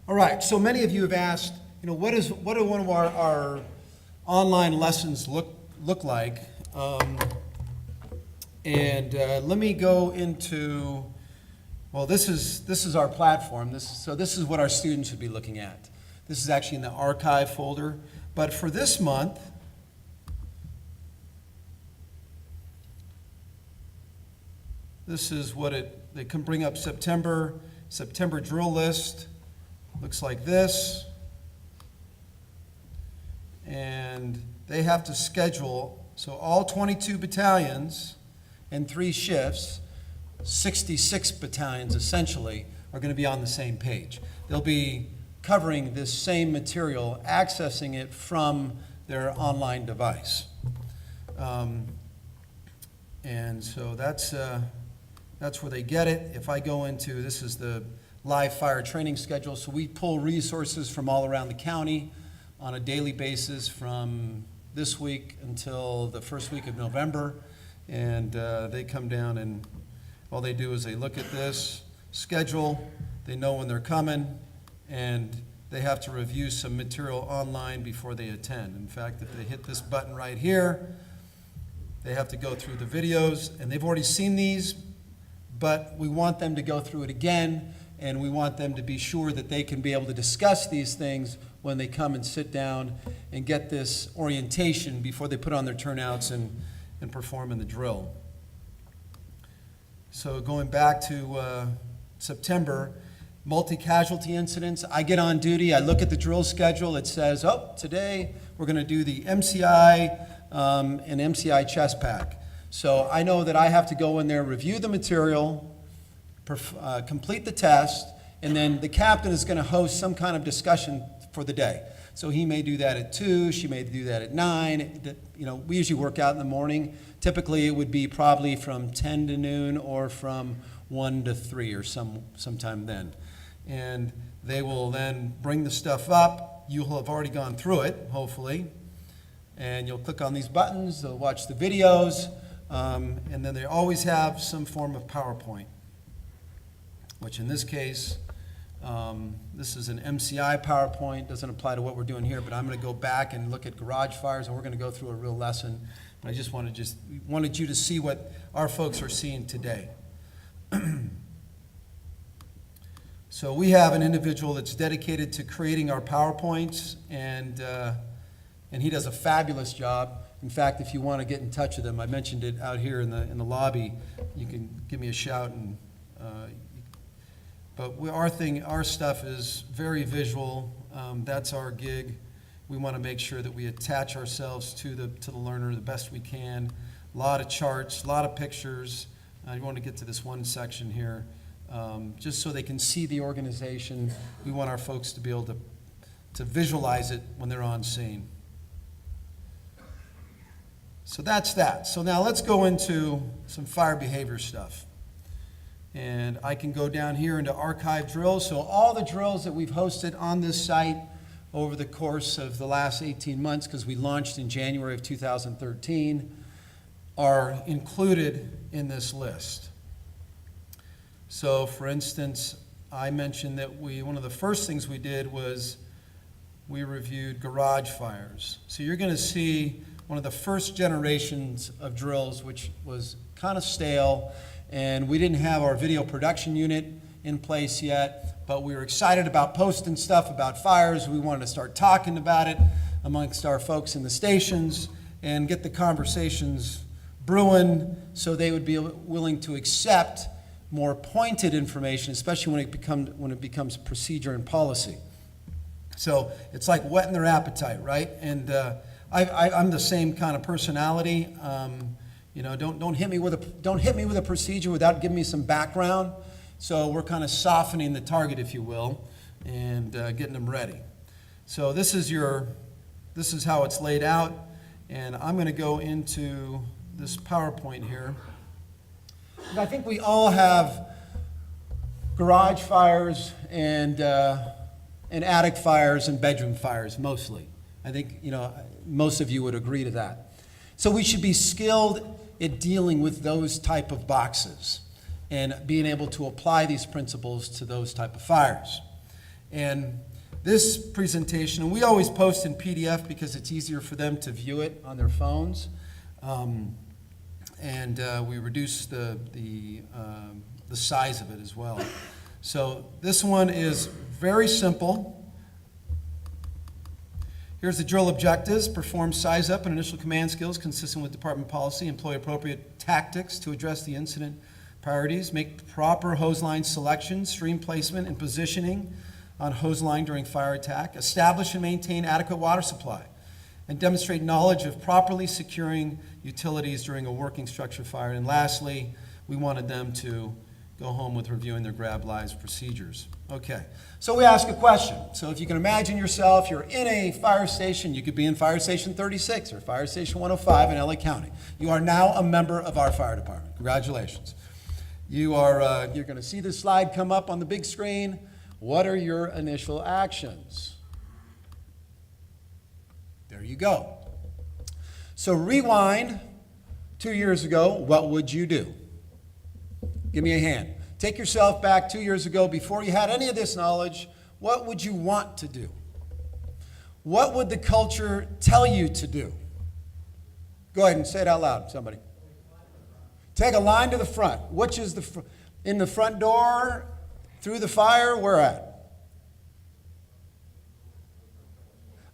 All right, so many of you have asked, what do one of our online lessons look like? Let me go into, well, this is our platform. This is what our students would be looking at. This is actually in the archive folder. But for this month, this is what they can bring up September drill list. Looks like this. And they have to schedule, so all 22 battalions and 3 shifts, 66 battalions essentially, are going to be on the same page. They'll be covering this same material, accessing it from their online device. And so that's where they get it. If I go into, this is the live fire training schedule, so we pull resources from all around the county on a daily basis from this week until the first week of November. And they come down and all they do is they look at this schedule, they know when they're coming, and they have to review some material online before they attend. In fact, if they hit this button right here, they have to go through the videos, and they've already seen these, but we want them to go through it again, and we want them to be sure that they can be able to discuss these things when they come and sit down and get this orientation before they put on their turnouts and perform in the drill. So going back to September, multi-casualty incidents. I get on duty, I look at the drill schedule, it says, oh, today we're going to do the MCI and MCI chest pack. So I know that I have to go in there, review the material, complete the test, and then the captain is going to host some kind of discussion for the day. So he may do that at 2, she may do that at 9. We usually work out in the morning. Typically it would be probably from 10 to noon or from 1 to 3 or sometime then. And they will then bring the stuff up. You'll have already gone through it, hopefully. And you'll click on these buttons, they'll watch the videos, and then they always have some form of PowerPoint, which in this case, this is an MCI PowerPoint. Doesn't apply to what we're doing here, but I'm going to go back and look at garage fires, and we're going to go through a real lesson. But I just wanted you to see what our folks are seeing today. So we have an individual that's dedicated to creating our PowerPoints, and he does a fabulous job. In fact, if you want to get in touch with him, I mentioned it out here in the lobby. You can give me a shout. But our stuff is very visual. That's our gig. We want to make sure that we attach ourselves to the learner the best we can. A lot of charts, a lot of pictures. I want to get to this one section here, just so they can see the organization. We want our folks to be able to visualize it when they're on scene. So that's that. So now let's go into some fire behavior stuff. And I can go down here into archive drills. So all the drills that we've hosted on this site over the course of the last 18 months, because we launched in January of 2013, are included in this list. So for instance, I mentioned that one of the first things we did was we reviewed garage fires. So you're going to see one of the first generations of drills, which was kind of stale, and we didn't have our video production unit in place yet, but we were excited about posting stuff about fires. We wanted to start talking about it amongst our folks in the stations and get the conversations brewing so they would be willing to accept more pointed information, especially when it becomes procedure and policy. So it's like whetting their appetite, right? And I'm the same kind of personality. Don't hit me with a procedure without giving me some background. So we're kind of softening the target, if you will, and getting them ready. So this is how it's laid out, and I'm going to go into this PowerPoint here. And I think we all have garage fires and attic fires and bedroom fires mostly. I think most of you would agree to that. So we should be skilled at dealing with those type of boxes and being able to apply these principles to those type of fires. And this presentation, and we always post in PDF because it's easier for them to view it on their phones. And we reduce the size of it as well. So this one is very simple. Here's the drill objectives. Perform size up and initial command skills consistent with department policy. Employ appropriate tactics to address the incident priorities. Make proper hose line selection, stream placement, and positioning on hose line during fire attack. Establish and maintain adequate water supply. And demonstrate knowledge of properly securing utilities during a working structure fire. And lastly, we wanted them to go home with reviewing their grab lives procedures. Okay, so we ask a question. So if you can imagine yourself, you're in a fire station. You could be in Fire Station 36 or Fire Station 105 in LA County. You are now a member of our fire department. Congratulations. You're going to see this slide come up on the big screen. What are your initial actions? There you go. So rewind 2 years ago. What would you do? Give me a hand. Take yourself back 2 years ago before you had any of this knowledge. What would you want to do? What would the culture tell you to do? Go ahead and say it out loud, somebody. Take a line to the front. Which is in the front door, through the fire, where at?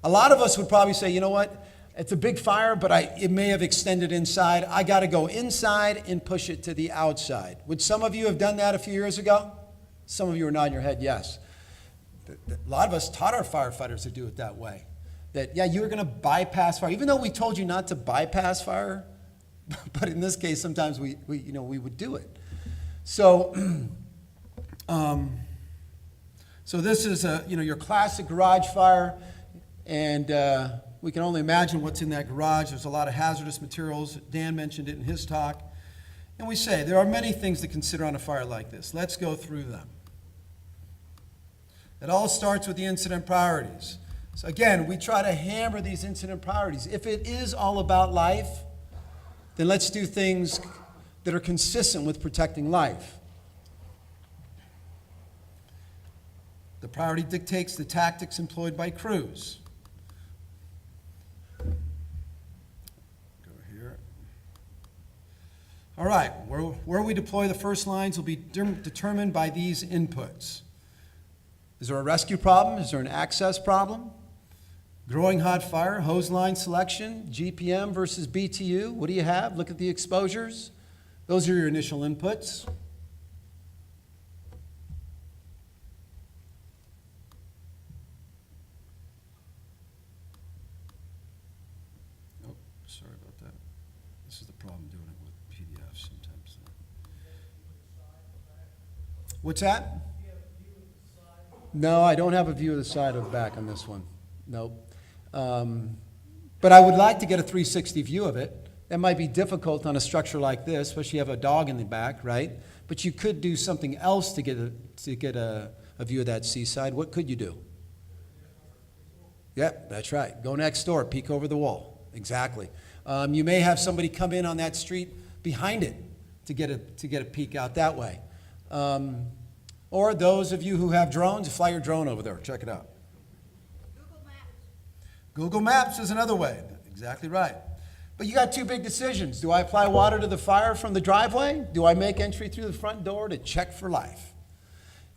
A lot of us would probably say, you know what? It's a big fire, but it may have extended inside. I got to go inside and push it to the outside. Would some of you have done that a few years ago? Some of you are nodding your head, yes. A lot of us taught our firefighters to do it that way. That, yeah, you were going to bypass fire, even though we told you not to bypass fire. But in this case, sometimes we would do it. So, so this is your classic garage fire, and we can only imagine what's in that garage. There's a lot of hazardous materials. Dan mentioned it in his talk. And we say there are many things to consider on a fire like this. Let's go through them. It all starts with the incident priorities. So again, we try to hammer these incident priorities. If it is all about life, then let's do things that are consistent with protecting life. The priority dictates the tactics employed by crews. All right, where we deploy the first lines will be determined by these inputs. Is there a rescue problem? Is there an access problem? Growing hot fire, hose line selection, GPM versus BTU. What do you have? Look at the exposures. Those are your initial inputs. Oh, sorry about that. This is the problem doing it with PDF sometimes. What's that? No, I don't have a view of the side or the back on this one. Nope. But I would like to get a 360 view of it. That might be difficult on a structure like this, especially if you have a dog in the back, right? But you could do something else to get a view of that seaside. What could you do? Yep, that's right. Go next door, peek over the wall. Exactly. You may have somebody come in on that street behind it to get a peek out that way. Or those of you who have drones, fly your drone over there. Check it out. Google Maps is another way. Exactly right. But you got two big decisions. Do I apply water to the fire from the driveway? Do I make entry through the front door to check for life?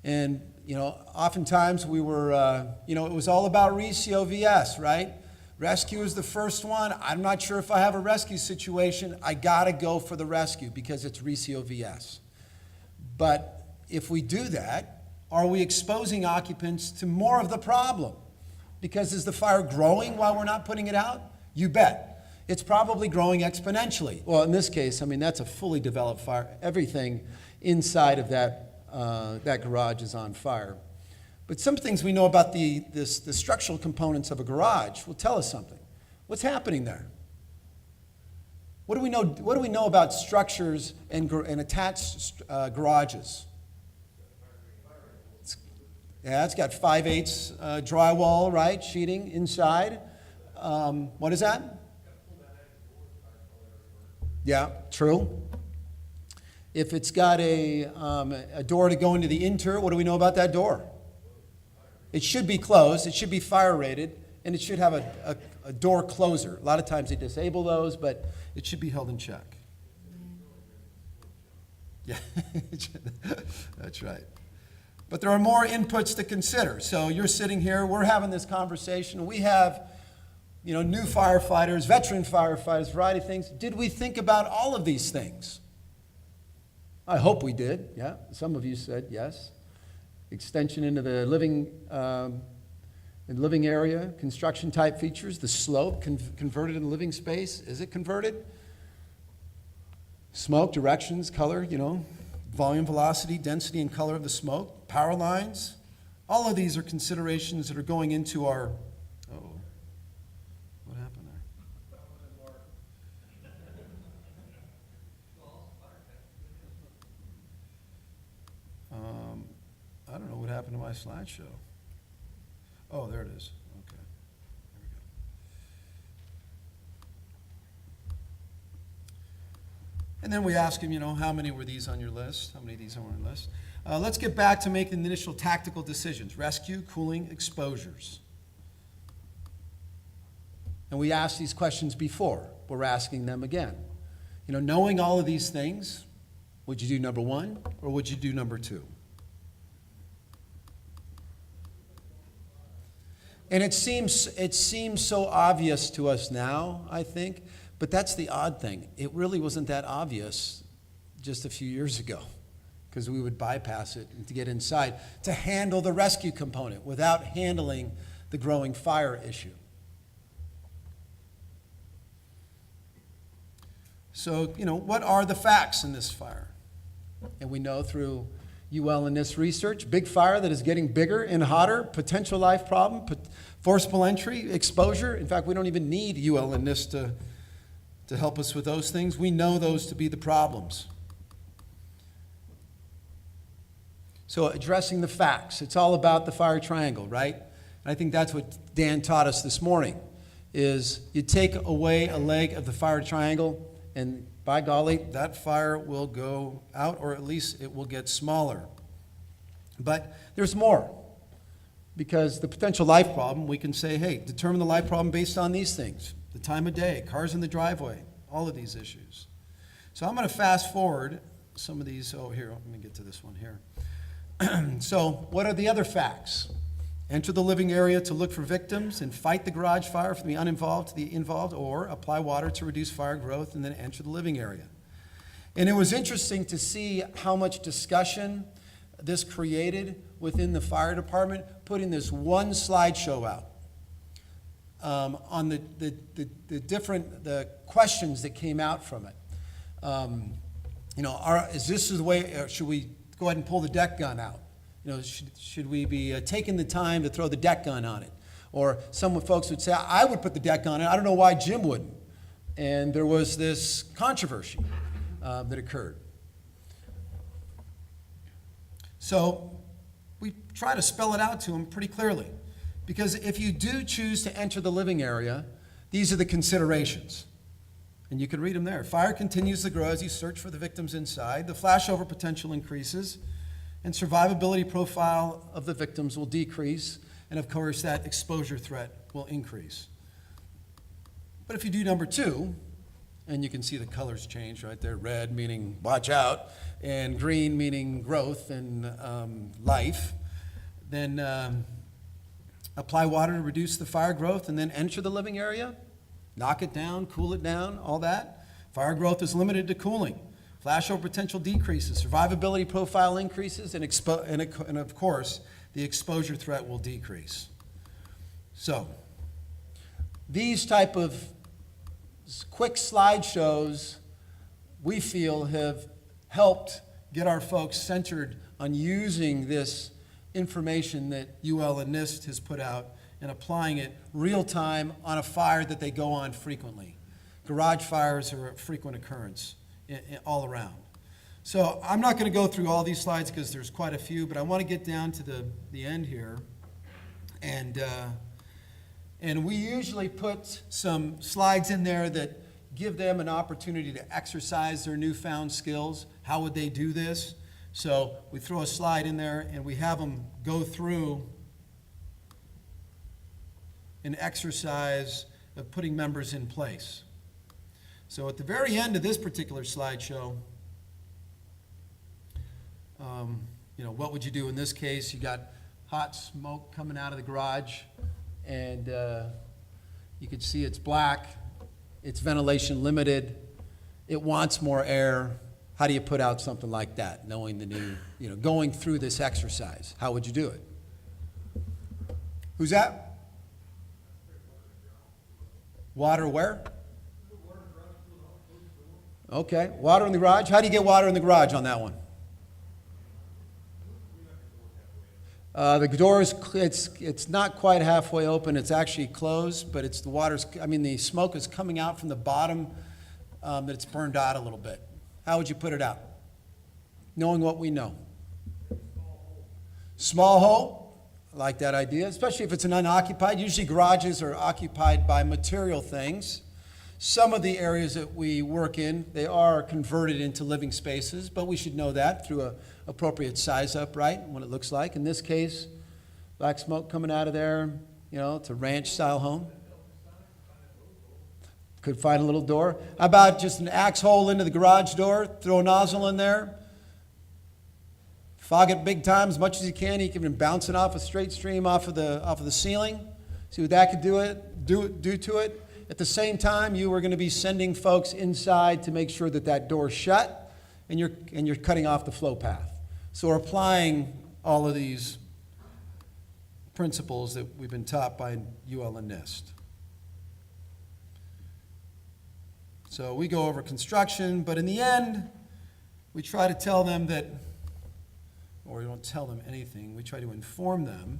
And, oftentimes we were, it was all about Recio VS, right? Rescue is the first one. I'm not sure if I have a rescue situation. I got to go for the rescue because it's Recio VS. But if we do that, are we exposing occupants to more of the problem? Because is the fire growing while we're not putting it out? You bet. It's probably growing exponentially. Well, in this case, that's a fully developed fire. Everything inside of that garage is on fire. But some things we know about the structural components of a garage will tell us something. What's happening there? What do we know about structures and attached garages? It's got 5/8 drywall, right? Sheeting inside. What is that? Yeah, true. If it's got a door to go into the interior, what do we know about that door? It should be closed, it should be fire rated, and it should have a door closer. A lot of times they disable those, but it should be held in check. Yeah, that's right. But there are more inputs to consider. So you're sitting here, we're having this conversation. We have, new firefighters, veteran firefighters, variety of things. Did we think about all of these things? I hope we did, yeah. Some of you said yes. Extension into the living area, construction type features, the slope converted into living space. Is it converted? Smoke, directions, color, volume, velocity, density, and color of the smoke, power lines. All of these are considerations that are going into our, what happened there? I don't know what happened to my slideshow. Oh, there it is. Okay. There we go. And then we ask him, how many were these on your list? How many of these are on your list? Let's get back to making the initial tactical decisions. Rescue, cooling, exposures. And we asked these questions before. We're asking them again. Knowing all of these things, would you do number one or would you do number two? And it seems so obvious to us now, I think, but that's the odd thing. It really wasn't that obvious just a few years ago, because we would bypass it to get inside to handle the rescue component without handling the growing fire issue. So, what are the facts in this fire? And we know through UL and NIST research, big fire that is getting bigger and hotter, potential life problem, forcible entry, exposure. In fact, we don't even need UL and NIST to help us with those things. We know those to be the problems. So addressing the facts. It's all about the fire triangle, right? And I think that's what Dan taught us this morning, is you take away a leg of the fire triangle, and by golly, that fire will go out, or at least it will get smaller. But there's more, because the potential life problem, we can say, hey, determine the life problem based on these things: the time of day, cars in the driveway, all of these issues. So I'm going to fast forward some of these. Oh, here, let me get to this one here. So what are the other facts? Enter the living area to look for victims and fight the garage fire from the uninvolved to the involved, or apply water to reduce fire growth and then enter the living area. And it was interesting to see how much discussion this created within the fire department, putting this one slideshow out on the different questions that came out from it. Is this the way, should we go ahead and pull the deck gun out? Should we be taking the time to throw the deck gun on it? Or some folks would say, I would put the deck on it. I don't know why Jim wouldn't. And there was this controversy that occurred. So we try to spell it out to them pretty clearly. Because if you do choose to enter the living area, these are the considerations. And you can read them there. Fire continues to grow as you search for the victims inside. The flashover potential increases. And survivability profile of the victims will decrease, and of course that exposure threat will increase. But if you do number two, and you can see the colors change right there, red meaning watch out, and green meaning growth and life, then apply water to reduce the fire growth and then enter the living area, knock it down, cool it down, all that. Fire growth is limited to cooling. Flashover potential decreases, survivability profile increases, and of course, the exposure threat will decrease. So, these type of quick slideshows, we feel, have helped get our folks centered on using this information that UL and NIST has put out and applying it real time on a fire that they go on frequently. Garage fires are a frequent occurrence all around. So I'm not going to go through all these slides because there's quite a few, but I want to get down to the end here. And we usually put some slides in there that give them an opportunity to exercise their newfound skills. How would they do this? So we throw a slide in there and we have them go through an exercise of putting members in place. So at the very end of this particular slideshow, what would you do in this case? You got hot smoke coming out of the garage, and you can see it's black, it's ventilation limited, it wants more air. How do you put out something like that, knowing the new, going through this exercise? How would you do it? Who's that? Water where? Okay, water in the garage. How do you get water in the garage on that one? The door is, it's not quite halfway open. It's actually closed, but it's the smoke is coming out from the bottom, that it's burned out a little bit. How would you put it out? Knowing what we know. Small hole. I like that idea, especially if it's an unoccupied. Usually garages are occupied by material things. Some of the areas that we work in, they are converted into living spaces, but we should know that through an appropriate size up, right, what it looks like. In this case, black smoke coming out of there, it's a ranch-style home. Could find a little door. How about just an axe hole into the garage door, throw a nozzle in there, fog it big time as much as you can. You can bounce it off a straight stream off of the ceiling. See what that could do to it. At the same time, you are going to be sending folks inside to make sure that that door's shut, and you're cutting off the flow path. So we're applying all of these principles that we've been taught by UL and NIST. So we go over construction, but in the end, we try to tell them that, or we don't tell them anything, we try to inform them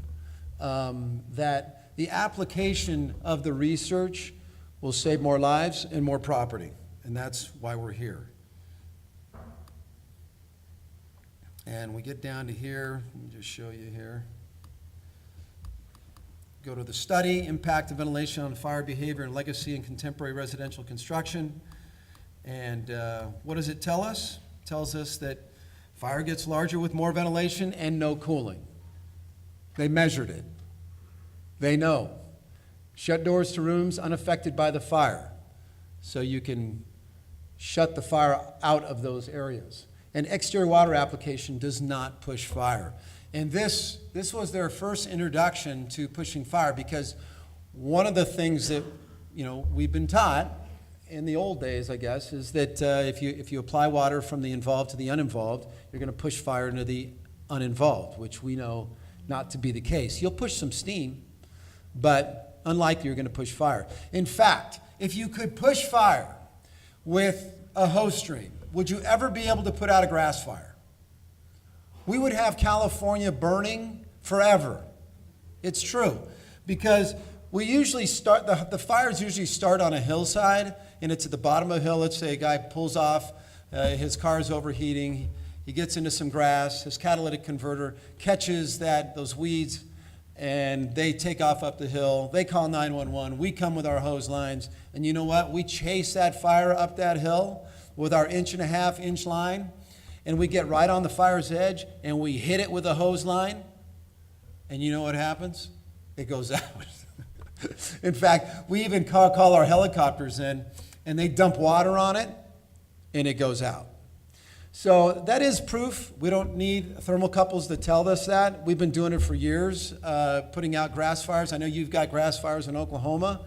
that the application of the research will save more lives and more property, and that's why we're here. And we get down to here, let me just show you here. Go to the study, impact of ventilation on fire behavior and legacy in contemporary residential construction. And what does it tell us? It tells us that fire gets larger with more ventilation and no cooling. They measured it. They know. Shut doors to rooms unaffected by the fire, so you can shut the fire out of those areas. And exterior water application does not push fire. And this was their first introduction to pushing fire, because one of the things that we've been taught in the old days, I guess, is that if you apply water from the involved to the uninvolved, you're going to push fire into the uninvolved, which we know not to be the case. You'll push some steam, but unlikely you're going to push fire. In fact, if you could push fire with a hose stream, would you ever be able to put out a grass fire? We would have California burning forever. It's true, because we usually start, the fires usually start on a hillside, and it's at the bottom of a hill. Let's say a guy pulls off, his car's overheating, he gets into some grass, his catalytic converter catches those weeds, and they take off up the hill. They call 911. We come with our hose lines, and you know what? We chase that fire up that hill with our 1.5-inch line, and we get right on the fire's edge, and we hit it with a hose line, and you know what happens? It goes out. In fact, we even call our helicopters in, and they dump water on it, and it goes out. So that is proof. We don't need thermocouples to tell us that. We've been doing it for years, putting out grass fires. I know you've got grass fires in Oklahoma.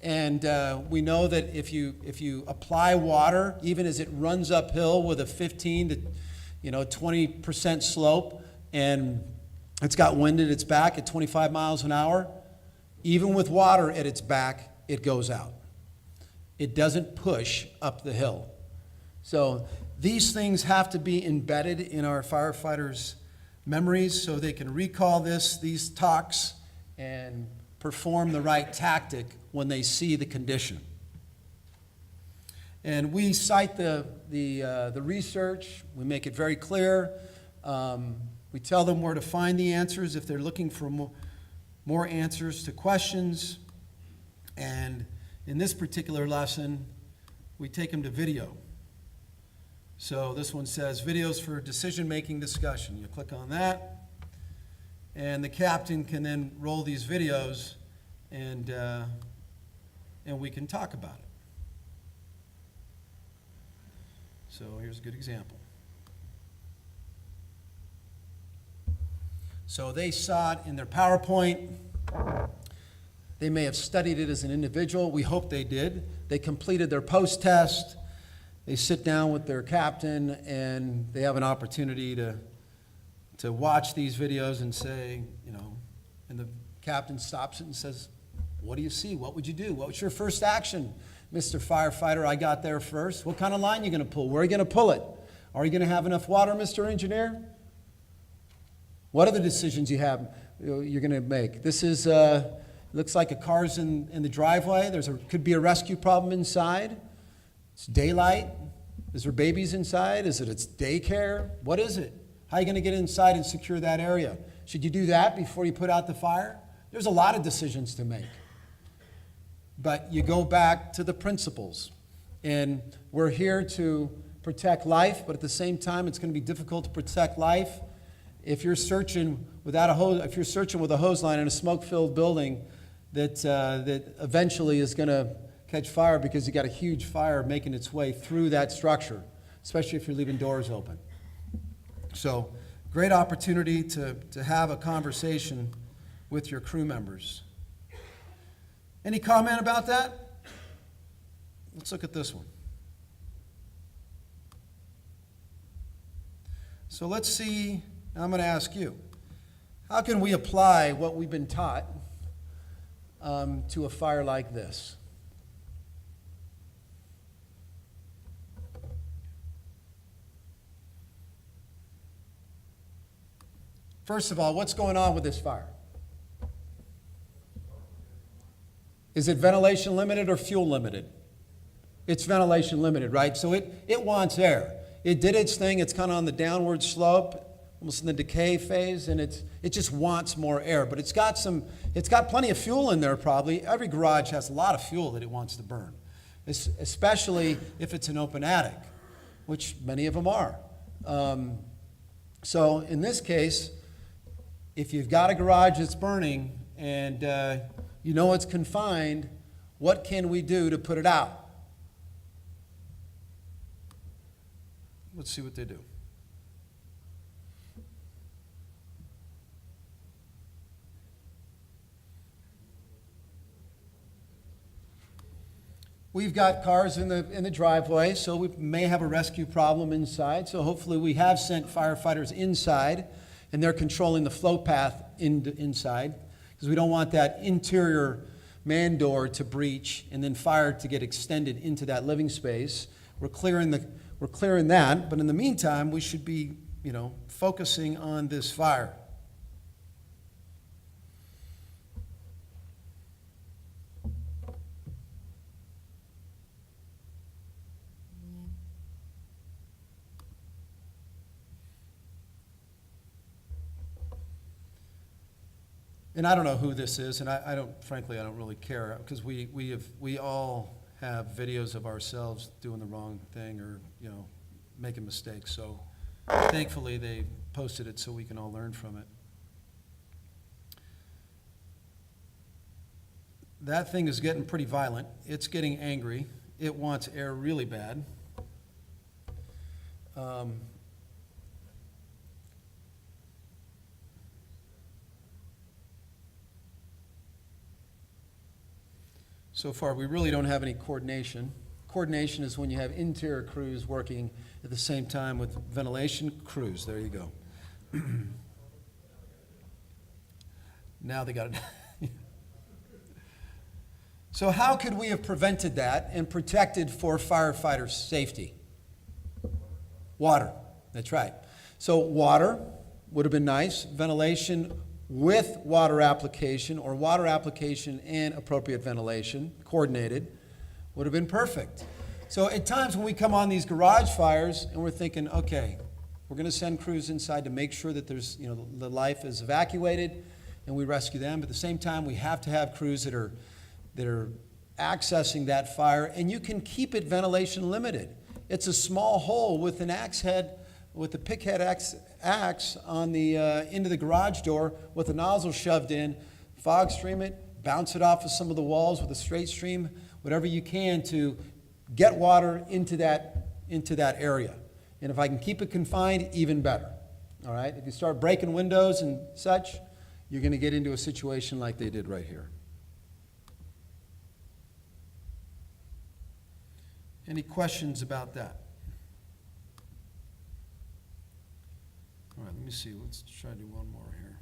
And we know that if you apply water, even as it runs uphill with a 15 to 20% slope, and it's got wind at its back at 25 miles an hour, even with water at its back, it goes out. It doesn't push up the hill. So these things have to be embedded in our firefighters' memories so they can recall these talks and perform the right tactic when they see the condition. And we cite the research. We make it very clear. We tell them where to find the answers if they're looking for more answers to questions. And in this particular lesson, we take them to video. So this one says videos for decision-making discussion. You click on that, and the captain can then roll these videos and we can talk about it. So here's a good example. So they saw it in their PowerPoint. They may have studied it as an individual. We hope they did. They completed their post-test. They sit down with their captain, and they have an opportunity to watch these videos and say, and the captain stops it and says, what do you see? What would you do? What was your first action, Mr. Firefighter? I got there first. What kind of line are you going to pull? Where are you going to pull it? Are you going to have enough water, Mr. Engineer? What are the decisions you're going to make? This is, looks like a car's in the driveway. Could be a rescue problem inside. It's daylight. Is there babies inside? Is it its daycare? What is it? How are you going to get inside and secure that area? Should you do that before you put out the fire? There's a lot of decisions to make. But you go back to the principles. And we're here to protect life, but at the same time, it's going to be difficult to protect life if you're searching without a hose. If you're searching with a hose line in a smoke-filled building that eventually is going to catch fire because you got a huge fire making its way through that structure, especially if you're leaving doors open. So, great opportunity to have a conversation with your crew members. Any comment about that? Let's look at this one. So let's see, I'm going to ask you, how can we apply what we've been taught to a fire like this? First of all, what's going on with this fire? Is it ventilation limited or fuel limited? It's ventilation limited, right? So it wants air. It did its thing. It's kind of on the downward slope, almost in the decay phase, and it just wants more air. But it's got plenty of fuel in there probably. Every garage has a lot of fuel that it wants to burn, especially if it's an open attic, which many of them are. So in this case, if you've got a garage that's burning and you know it's confined, what can we do to put it out? Let's see what they do. We've got cars in the driveway, so we may have a rescue problem inside. So hopefully we have sent firefighters inside, and they're controlling the flow path inside, because we don't want that interior man door to breach and then fire to get extended into that living space. We're clearing that, but in the meantime, we should be, focusing on this fire. And I don't know who this is, and I don't really care, because we all have videos of ourselves doing the wrong thing or, making mistakes. So thankfully they posted it so we can all learn from it. That thing is getting pretty violent. It's getting angry. It wants air really bad. So far, we really don't have any coordination. Coordination is when you have interior crews working at the same time with ventilation crews. There you go. Now they got it. So how could we have prevented that and protected for firefighters' safety? Water. That's right. So water would have been nice. Ventilation with water application, or water application and appropriate ventilation, coordinated, would have been perfect. So at times when we come on these garage fires and we're thinking, okay, we're going to send crews inside to make sure that there's, the life is evacuated and we rescue them. But at the same time, we have to have crews that are accessing that fire, and you can keep it ventilation limited. It's a small hole with an axe head, with the pick head axe on the into the garage door with a nozzle shoved in, fog stream it, bounce it off of some of the walls with a straight stream, whatever you can to get water into that area. And if I can keep it confined, even better. All right? If you start breaking windows and such, you're going to get into a situation like they did right here. Any questions about that? All right, let me see. Let's try to do one more here.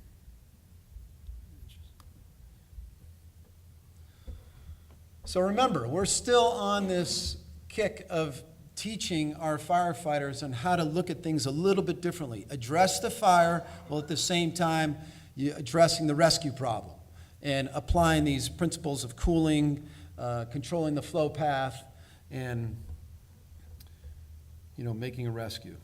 So remember, we're still on this kick of teaching our firefighters on how to look at things a little bit differently. Address the fire while at the same time you're addressing the rescue problem and applying these principles of cooling, controlling the flow path, and making a rescue.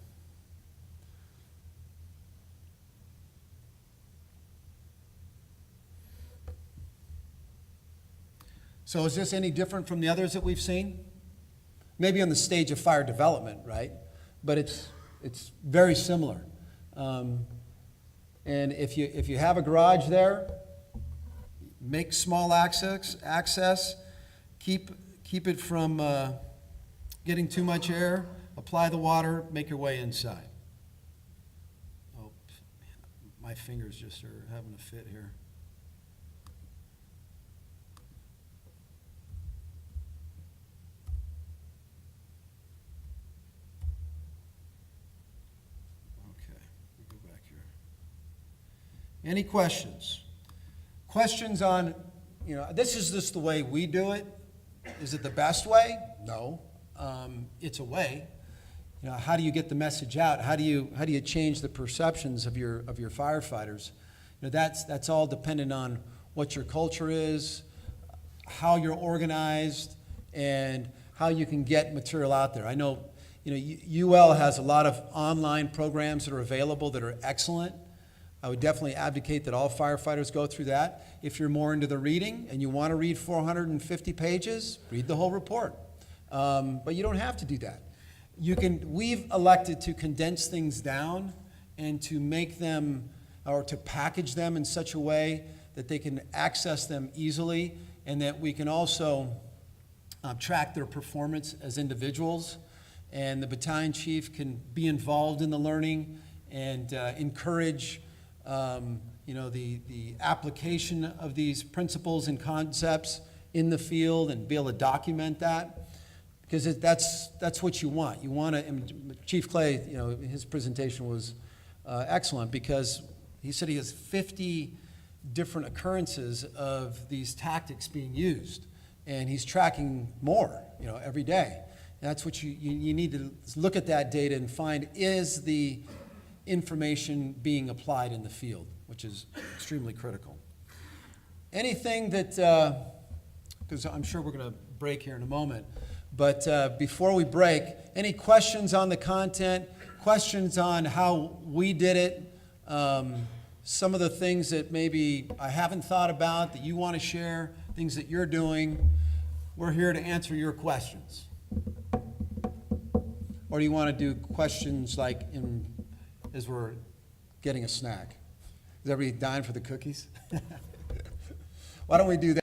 So is this any different from the others that we've seen? Maybe on the stage of fire development, right? But it's very similar. And if you have a garage there, make small access, keep it from getting too much air, apply the water, make your way inside. Oh, man, my fingers just are having a fit here. Any questions? Questions on, this is just the way we do it. Is it the best way? No. It's a way. How do you get the message out? How do you change the perceptions of your firefighters? That's all dependent on what your culture is, how you're organized, and how you can get material out there. I know, UL has a lot of online programs that are available that are excellent. I would definitely advocate that all firefighters go through that. If you're more into the reading and you want to read 450 pages, read the whole report. But you don't have to do that. We've elected to condense things down and to make them, or to package them in such a way that they can access them easily, and that we can also track their performance as individuals. And the battalion chief can be involved in the learning and encourage the application of these principles and concepts in the field and be able to document that, because that's what you want. You want to. And Chief Clay, his presentation was excellent, because he said he has 50 different occurrences of these tactics being used, and he's tracking more, every day. That's what you need to look at that data and find, is the information being applied in the field, which is extremely critical. Anything that, because I'm sure we're going to break here in a moment, but before we break, any questions on the content, questions on how we did it, some of the things that maybe I haven't thought about that you want to share, things that you're doing? We're here to answer your questions. Or do you want to do questions like as we're getting a snack? Is everybody dying for the cookies? Why don't we do that?